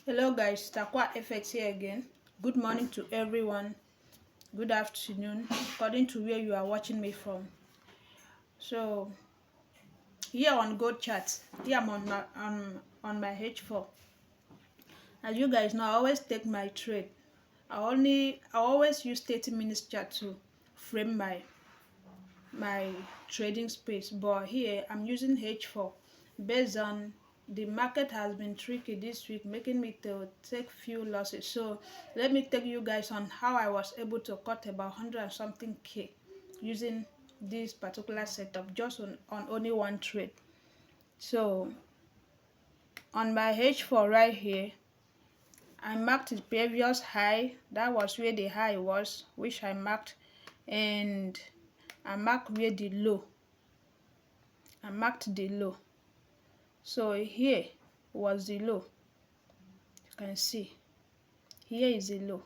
Hello guys, Takwa FX here again. Good morning to everyone. Good afternoon, according to where you are watching me from. So here on Gold Chat, here I'm on my H4. As you guys know, I always take my trade. I always use 30 minutes chart to frame my trading space, but here I'm using H4 based on the market has been tricky this week, making me to take few losses. So let me take you guys on how I was able to cut about 100 and something K using this particular setup just on only one trade. So on my H4 right here, I marked the previous high. That was where the high was, which I marked, and I marked where the low. I marked the low. So here was the low. You can see here is the low.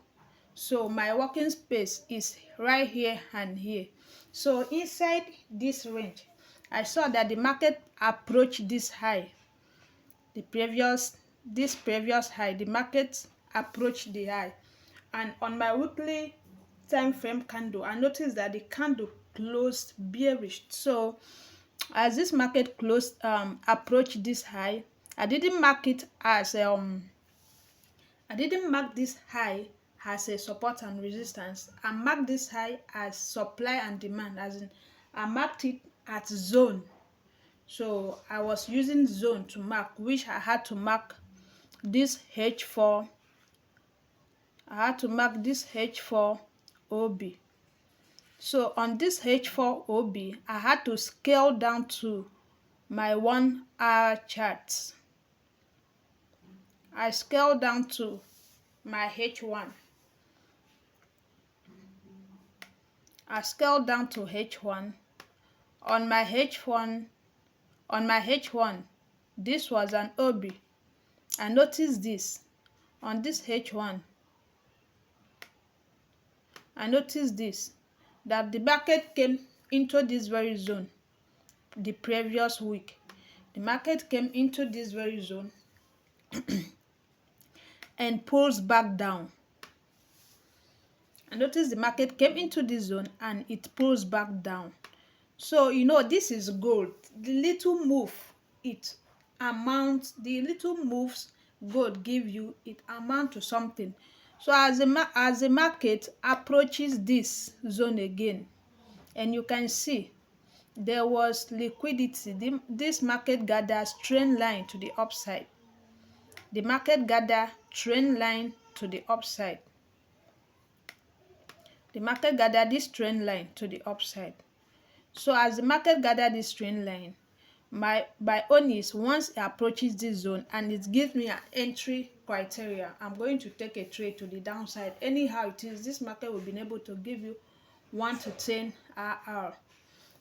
So my working space is right here and here. So inside this range, I saw that the market approached this high. This previous high, the market approached the high. And on my weekly time frame candle, I noticed that the candle closed bearish. So as this market closed approached this high, I didn't mark it as I didn't mark this high as a support and resistance. I marked this high as supply and demand, as in I marked it at zone. So I was using zone to mark, which I had to mark this H4. I had to mark this H4 OB. So on this H4 OB, I had to scale down to my 1 hour chart. I scaled down to my H1. I scaled down to H1. On my H1, this was an OB. I noticed this. On this H1, I noticed this, that the market came into this very zone the previous week. The market came into this very zone and pulls back down. I noticed the market came into this zone and it pulls back down. So you know this is gold. The little moves gold give you, it amount to something. So as the market approaches this zone again, and you can see there was liquidity. This market gathers trend line to the upside. The market gather trend line to the upside. The market gather this trend line to the upside. So as the market gather this trend line, my own is once it approaches this zone and it gives me an entry criteria, I'm going to take a trade to the downside. Anyhow it is, this market will be able to give you 1 to 10 RR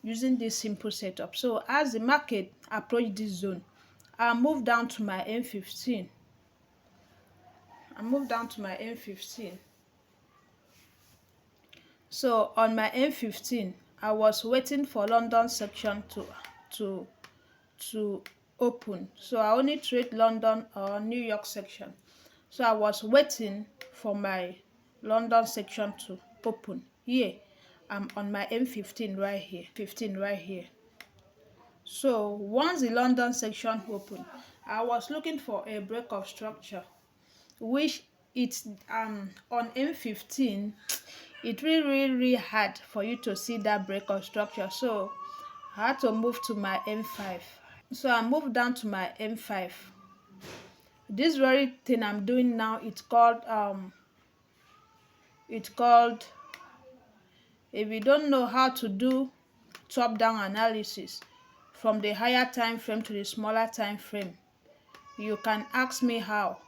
using this simple setup. So as the market approach this zone, I'll move down to my M15. So on my M15, I was waiting for London section to open. So I only trade London or New York section. So I was waiting for my London section to open. Here I'm on my M15 right here. So once the London section opened, I was looking for a break of structure, which it's on M15. It really hard for you to see that break of structure. So I had to move to my M5. So I moved down to my M5. This very thing I'm doing now, it's called if you don't know how to do top-down analysis from the higher time frame to the smaller time frame, you can ask me how.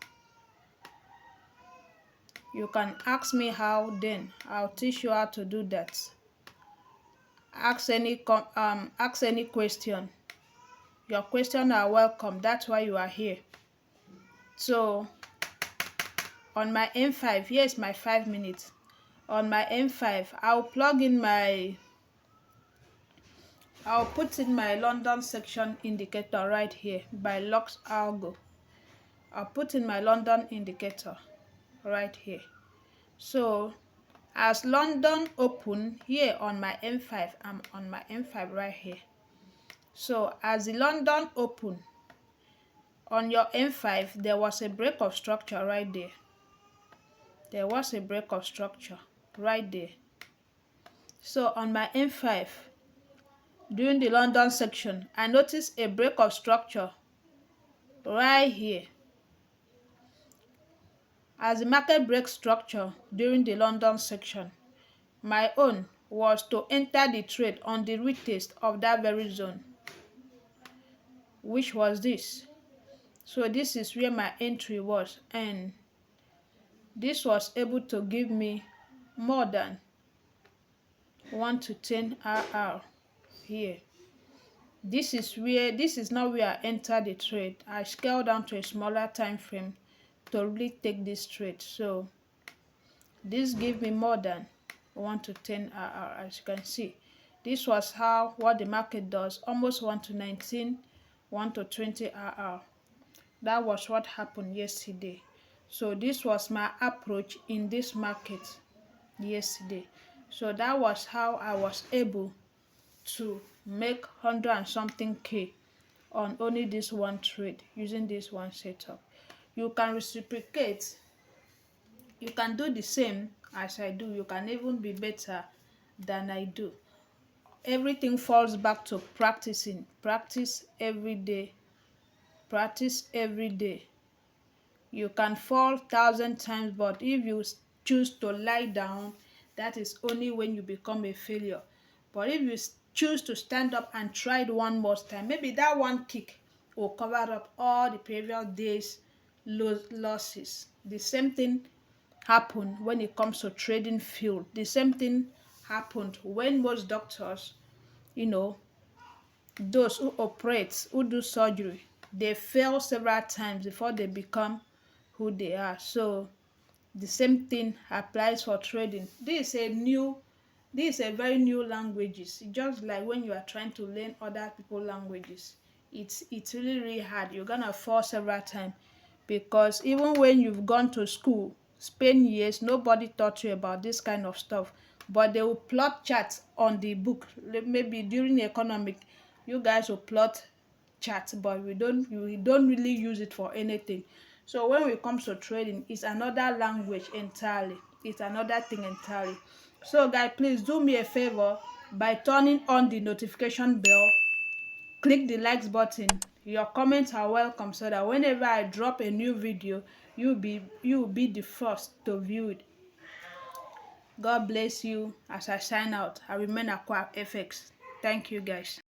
Then I'll teach you how to do that. Ask any question. Your questions are welcome. That's why you are here. So on my M5, here is my 5 minutes. On my M5, I'll put in my London section indicator right here by Lux Algo. I'll put in my London indicator right here. So as London open here on my M5, I'm on my M5 right here. So as the London open on your M5, there was a break of structure right there. There was a break of structure right there. So on my M5, during the London section, I noticed a break of structure right here. As the market breaks structure during the London section, my own was to enter the trade on the retest of that very zone, which was this. So this is where my entry was, and this was able to give me more than 1 to 10 RR here. This is now where I enter the trade. I scale down to a smaller time frame to really take this trade. So this gave me more than 1 to 10 RR, as you can see. This was what the market does, almost 1 to 19, 1 to 20 RR. That was what happened yesterday. So this was my approach in this market yesterday. So that was how I was able to make 100 and something K on only this one trade using this one setup. You can reciprocate. You can do the same as I do. You can even be better than I do. Everything falls back to practicing. Practice every day. Practice every day. You can fall 1,000 times, but if you choose to lie down, that is only when you become a failure. But if you choose to stand up and try it one more time, maybe that one kick will cover up all the previous days' losses. The same thing happened when it comes to trading field. The same thing happened when most doctors, those who operate, who do surgery, they fail several times before they become who they are. So the same thing applies for trading. This is a very new language. It's just like when you are trying to learn other people's languages. It's really hard. You're gonna fall several times, because even when you've gone to school, spend years, nobody taught you about this kind of stuff. But they will plot charts on the book. Maybe during the economic, you guys will plot charts, but we don't really use it for anything. So when it comes to trading, it's another language entirely. It's another thing entirely. So guys, please do me a favor by turning on the notification bell. Click the likes button. Your comments are welcome, so that whenever I drop a new video, you'll be the first to view it. God bless you. As I sign out, I remain Aqua FX. Thank you guys.